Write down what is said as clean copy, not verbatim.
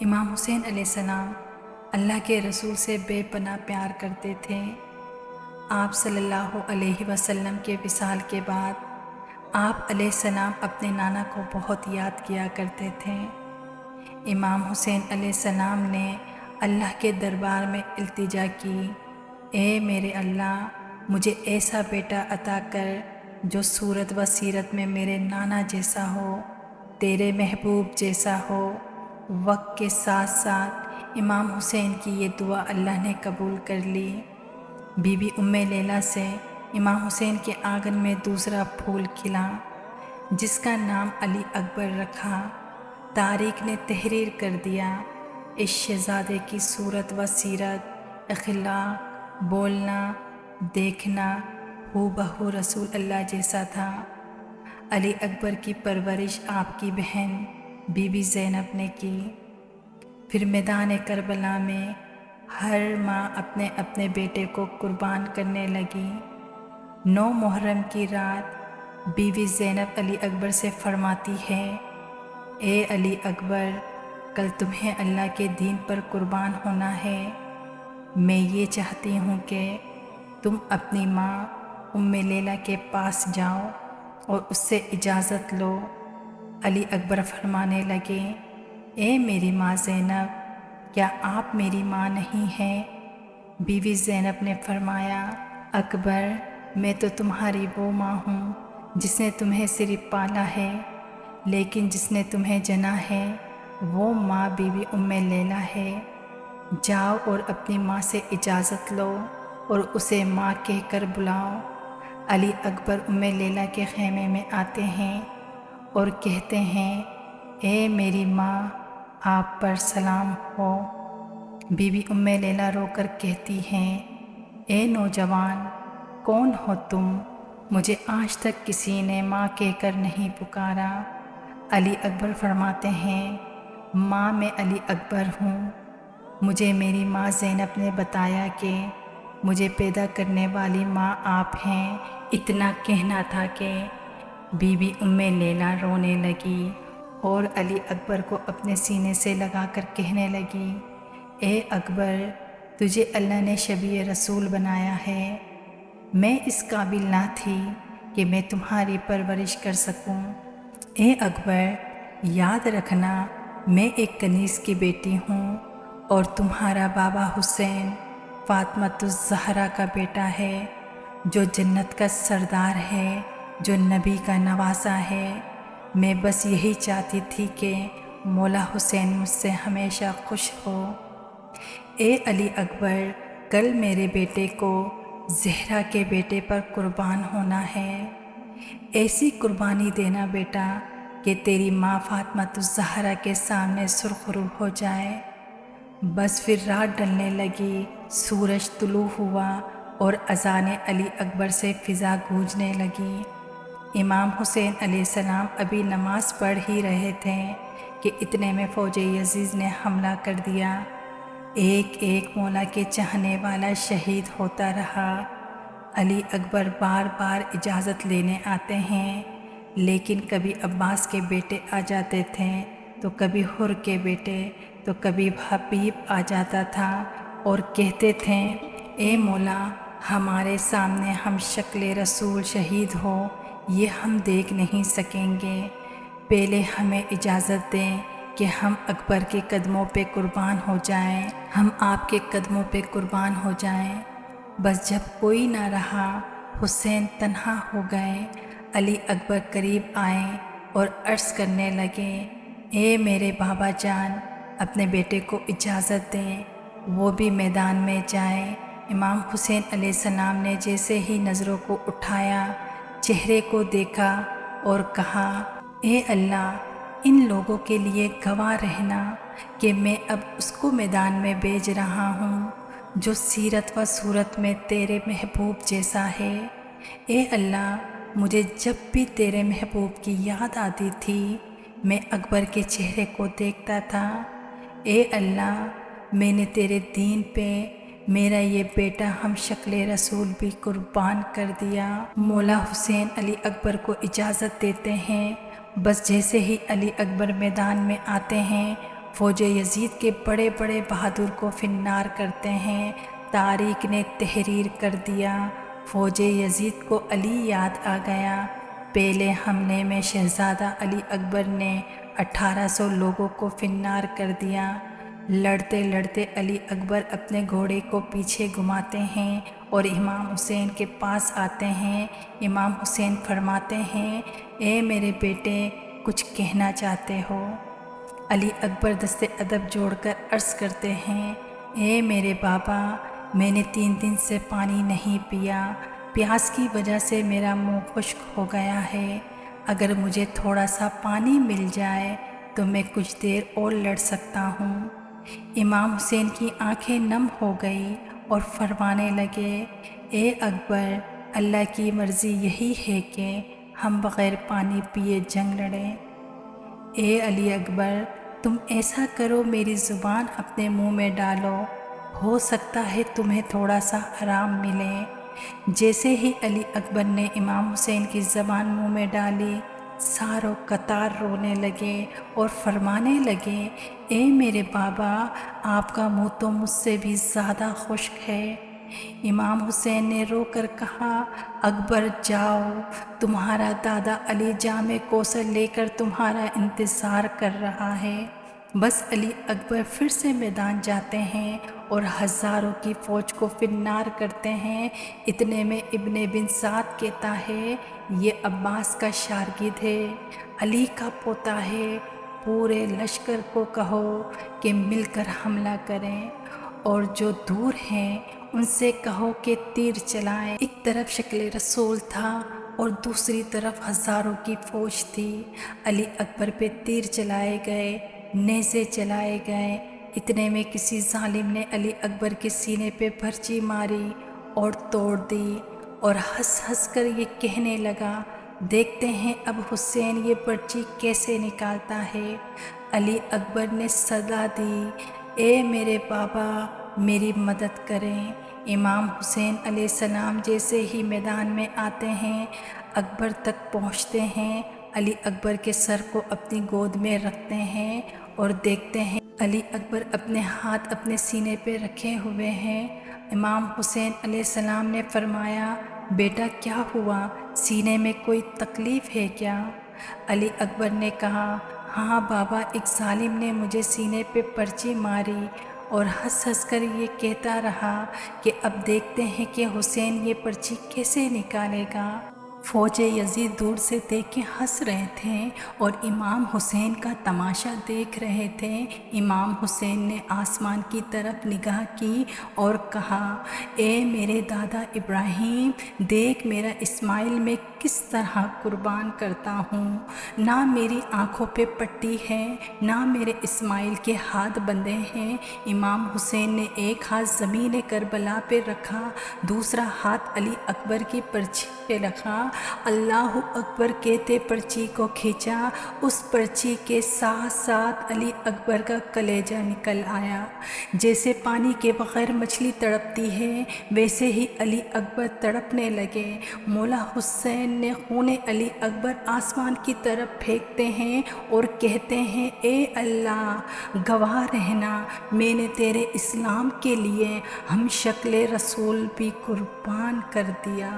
امام حسین علیہ السلام اللہ کے رسول سے بے پناہ پیار کرتے تھے۔ آپ صلی اللہ علیہ وسلم کے وصال کے بعد آپ علیہ السلام اپنے نانا کو بہت یاد کیا کرتے تھے۔ امام حسین علیہ السلام نے اللہ کے دربار میں التجا کی، اے میرے اللہ، مجھے ایسا بیٹا عطا کر جو صورت و سیرت میں میرے نانا جیسا ہو، تیرے محبوب جیسا ہو۔ وقت کے ساتھ ساتھ امام حسین کی یہ دعا اللہ نے قبول کر لی۔ بی بی ام لیلہ سے امام حسین کے آنگن میں دوسرا پھول کھلا، جس کا نام علی اکبر رکھا۔ تاریخ نے تحریر کر دیا، اس شہزادے کی صورت و سیرت، اخلاق، بولنا، دیکھنا ہو بہو رسول اللہ جیسا تھا۔ علی اکبر کی پرورش آپ کی بہن بی بی زینب نے کی۔ پھر میدان کربلا میں ہر ماں اپنے اپنے بیٹے کو قربان کرنے لگی۔ 9 محرم کی رات بی بی زینب علی اکبر سے فرماتی ہے، اے علی اکبر، کل تمہیں اللہ کے دین پر قربان ہونا ہے۔ میں یہ چاہتی ہوں کہ تم اپنی ماں ام لیلہ کے پاس جاؤ اور اس سے اجازت لو۔ علی اکبر فرمانے لگے، اے میری ماں زینب، کیا آپ میری ماں نہیں ہیں؟ بی بی زینب نے فرمایا، اکبر، میں تو تمہاری وہ ماں ہوں جس نے تمہیں صرف پالا ہے، لیکن جس نے تمہیں جنا ہے وہ ماں بی بی ام لیلہ ہے۔ جاؤ اور اپنی ماں سے اجازت لو اور اسے ماں کہہ کر بلاؤ۔ علی اکبر ام لیلہ کے خیمے میں آتے ہیں اور کہتے ہیں، اے میری ماں، آپ پر سلام ہو۔ بی بی ام لیلہ رو کر کہتی ہیں، اے نوجوان، کون ہو تم؟ مجھے آج تک کسی نے ماں کہہ کر نہیں پکارا۔ علی اکبر فرماتے ہیں، ماں، میں علی اکبر ہوں۔ مجھے میری ماں زینب نے بتایا کہ مجھے پیدا کرنے والی ماں آپ ہیں۔ اتنا کہنا تھا کہ بی بی ام لیلہ رونے لگی اور علی اکبر کو اپنے سینے سے لگا کر کہنے لگی، اے اکبر، تجھے اللہ نے شبیہ رسول بنایا ہے۔ میں اس قابل نہ تھی کہ میں تمہاری پرورش کر سکوں۔ اے اکبر، یاد رکھنا، میں ایک کنیز کی بیٹی ہوں اور تمہارا بابا حسین فاطمۃ الزہرا کا بیٹا ہے، جو جنت کا سردار ہے، جو نبی کا نواسا ہے۔ میں بس یہی چاہتی تھی کہ مولا حسین مجھ سے ہمیشہ خوش ہو۔ اے علی اکبر، کل میرے بیٹے کو زہرا کے بیٹے پر قربان ہونا ہے۔ ایسی قربانی دینا بیٹا کہ تیری ماں فاطمۃ الزہرا کے سامنے سرخ رو ہو جائے۔ بس پھر رات ڈھلنے لگی، سورج طلوع ہوا اور اذان علی اکبر سے فضا گونجنے لگی۔ امام حسین علیہ السلام ابھی نماز پڑھ ہی رہے تھے کہ اتنے میں فوج یزید نے حملہ کر دیا۔ ایک ایک مولا کے چاہنے والا شہید ہوتا رہا۔ علی اکبر بار بار اجازت لینے آتے ہیں، لیکن کبھی عباس کے بیٹے آ جاتے تھے تو کبھی حر کے بیٹے تو کبھی حبیب آ جاتا تھا اور کہتے تھے، اے مولا، ہمارے سامنے ہم شکل رسول شہید ہو یہ ہم دیکھ نہیں سکیں گے، پہلے ہمیں اجازت دیں کہ ہم اکبر کے قدموں پہ قربان ہو جائیں، ہم آپ کے قدموں پہ قربان ہو جائیں۔ بس جب کوئی نہ رہا، حسین تنہا ہو گئے۔ علی اکبر قریب آئے اور عرض کرنے لگے، اے میرے بابا جان، اپنے بیٹے کو اجازت دیں، وہ بھی میدان میں جائیں۔ امام حسین علیہ السلام نے جیسے ہی نظروں کو اٹھایا، چہرے کو دیکھا اور کہا، اے اللہ، ان لوگوں کے لیے گواہ رہنا کہ میں اب اس کو میدان میں بھیج رہا ہوں جو سیرت و صورت میں تیرے محبوب جیسا ہے۔ اے اللہ، مجھے جب بھی تیرے محبوب کی یاد آتی تھی میں اکبر کے چہرے کو دیکھتا تھا۔ اے اللہ، میں نے تیرے دین پہ میرا یہ بیٹا ہم شکل رسول بھی قربان کر دیا۔ مولا حسین علی اکبر کو اجازت دیتے ہیں۔ بس جیسے ہی علی اکبر میدان میں آتے ہیں، فوج یزید کے بڑے بڑے بہادر کو فنار کرتے ہیں۔ طارق نے تحریر کر دیا۔ فوج یزید کو علی یاد آ گیا۔ پہلے حملے میں شہزادہ علی اکبر نے 1800 لوگوں کو فنار کر دیا۔ لڑتے لڑتے علی اکبر اپنے گھوڑے کو پیچھے گھماتے ہیں اور امام حسین کے پاس آتے ہیں۔ امام حسین فرماتے ہیں، اے میرے بیٹے، کچھ کہنا چاہتے ہو؟ علی اکبر دست ادب جوڑ کر عرض کرتے ہیں، اے میرے بابا، میں نے 3 دن سے پانی نہیں پیا، پیاس کی وجہ سے میرا منہ خشک ہو گیا ہے۔ اگر مجھے تھوڑا سا پانی مل جائے تو میں کچھ دیر اور لڑ سکتا ہوں۔ امام حسین کی آنکھیں نم ہو گئی اور فرمانے لگے، اے اکبر، اللہ کی مرضی یہی ہے کہ ہم بغیر پانی پیے جنگ لڑیں۔ اے علی اکبر، تم ایسا کرو، میری زبان اپنے منہ میں ڈالو، ہو سکتا ہے تمہیں تھوڑا سا آرام ملے۔ جیسے ہی علی اکبر نے امام حسین کی زبان منہ میں ڈالی، ساروں قطار رونے لگے اور فرمانے لگے، اے میرے بابا، آپ کا منہ تو مجھ سے بھی زیادہ خشک ہے۔ امام حسین نے رو کر کہا، اکبر جاؤ، تمہارا دادا علی جام کوثر لے کر تمہارا انتظار کر رہا ہے۔ بس علی اکبر پھر سے میدان جاتے ہیں اور ہزاروں کی فوج کو فنار کرتے ہیں۔ اتنے میں ابن بن سعد کہتا ہے، یہ عباس کا شاگرد ہے، علی کا پوتا ہے، پورے لشکر کو کہو کہ مل کر حملہ کریں، اور جو دور ہیں ان سے کہو کہ تیر چلائیں۔ ایک طرف شکل رسول تھا اور دوسری طرف ہزاروں کی فوج تھی۔ علی اکبر پہ تیر چلائے گئے، نیزے چلائے گئے۔ اتنے میں کسی ظالم نے علی اکبر کے سینے پہ پرچی ماری اور توڑ دی، اور ہنس ہنس کر یہ کہنے لگا، دیکھتے ہیں اب حسین یہ پرچی کیسے نکالتا ہے۔ علی اکبر نے صدا دی، اے میرے بابا، میری مدد کریں۔ امام حسین علیہ السلام جیسے ہی میدان میں آتے ہیں، اکبر تک پہنچتے ہیں، علی اکبر کے سر کو اپنی گود میں رکھتے ہیں اور دیکھتے ہیں علی اکبر اپنے ہاتھ اپنے سینے پہ رکھے ہوئے ہیں۔ امام حسین علیہ السلام نے فرمایا، بیٹا کیا ہوا، سینے میں کوئی تکلیف ہے کیا؟ علی اکبر نے کہا، ہاں بابا، ایک ظالم نے مجھے سینے پہ پرچی ماری اور ہنس ہنس کر یہ کہتا رہا کہ اب دیکھتے ہیں کہ حسین یہ پرچی کیسے نکالے گا۔ فوج یزید دور سے دیکھ کے ہنس رہے تھے اور امام حسین کا تماشا دیکھ رہے تھے۔ امام حسین نے آسمان کی طرف نگاہ کی اور کہا، اے میرے دادا ابراہیم، دیکھ میرا اسماعیل میں کس طرح قربان کرتا ہوں، نہ میری آنکھوں پہ پٹی ہے، نہ میرے اسماعیل کے ہاتھ بندھے ہیں۔ امام حسین نے ایک ہاتھ زمین کربلا پہ رکھا، دوسرا ہاتھ علی اکبر کی پرچی پہ رکھا، اللہ اکبر کہتے پرچی کو کھینچا، اس پرچی کے ساتھ ساتھ علی اکبر کا کلیجہ نکل آیا۔ جیسے پانی کے بغیر مچھلی تڑپتی ہے، ویسے ہی علی اکبر تڑپنے لگے۔ مولا حسین نے خون علی اکبر آسمان کی طرف پھینکتے ہیں اور کہتے ہیں، اے اللہ، گواہ رہنا، میں نے تیرے اسلام کے لیے ہم شکل رسول بھی قربان کر دیا۔